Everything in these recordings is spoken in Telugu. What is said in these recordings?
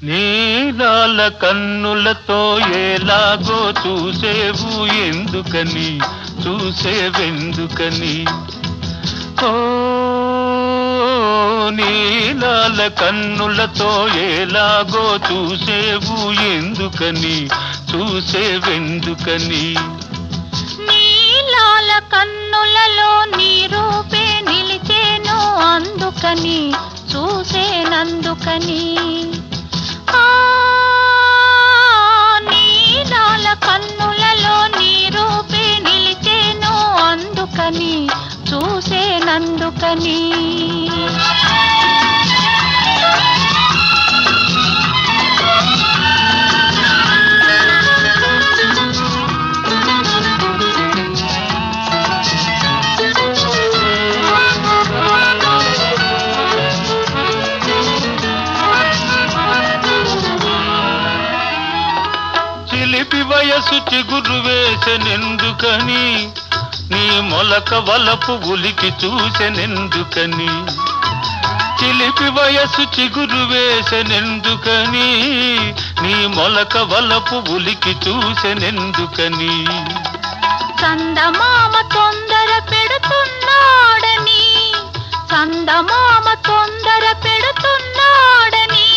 నీలాల కన్నులతో ఎలాగో చూసేవు ఎందుకని చూసేవెందుకని ఓ నీలాల కన్నులతో ఎలాగో చూసేవు ఎందుకని చూసేవెందుకని నీలాల కన్నులలో నీ రూపే నిలిచేను అందుకని చూసేనందుకని నీలాల కన్నులలో నీ రూపే నిలిచేను అందుకని చూసేనందుకని చిలిపి వయసు చిగురు వేసెనెందుకని నీ మొలక వలపు ఉలికి చూసెనెందుకని చిలిపి వయసు చిగురు వేసెనెందుకని నీ మొలక వలపు ఉలికి చూసెనెందుకని చందమామ తొందర పెడుతున్నాడని చందమామ తొందర పెడుతున్నాడని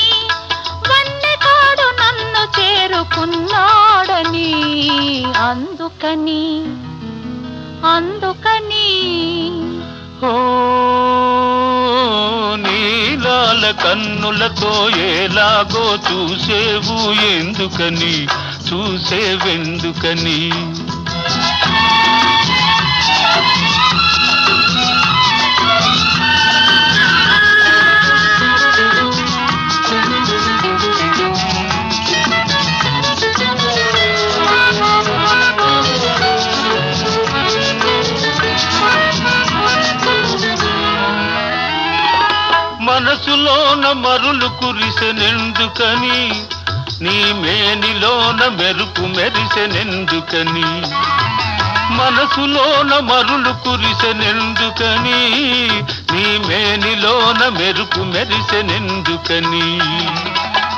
వన్నెకాడు నన్ను చేరుకున్నాడని అందుకని అందుకని ఓ నీలాల కన్నులతో ఎలాగో చూసేవు ఎందుకని చూసేవెందుకని మనసులోన మరులు కురిసెనెందుకని నీ మేనిలోన మెరుపు మెరిసెనెందుకని మనసులోన మరులు కురిసెనెందుకని నీ మేనిలోన మెరుపు మెరిసెనెందుకని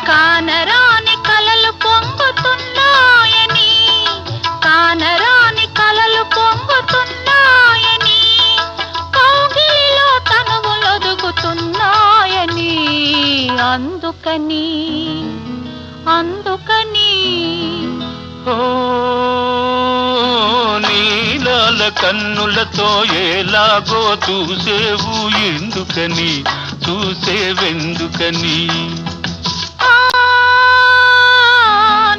కానరాని కలలు పొంగుతున్నాయని కానరాని కలలు పొంగుతున్నాయని కౌగిలిలో తనువులొదుగుతున్నాయని అందుకని అందుకని ఓ నీలాల కన్నులతో ఎలాగో చూసేవు ఎందుకని చూసేవెందుకని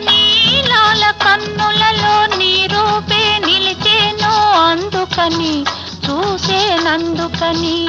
నీలాల కన్నులలో నీ రూపే నిలిచేను అందుకని చూసేనందుకని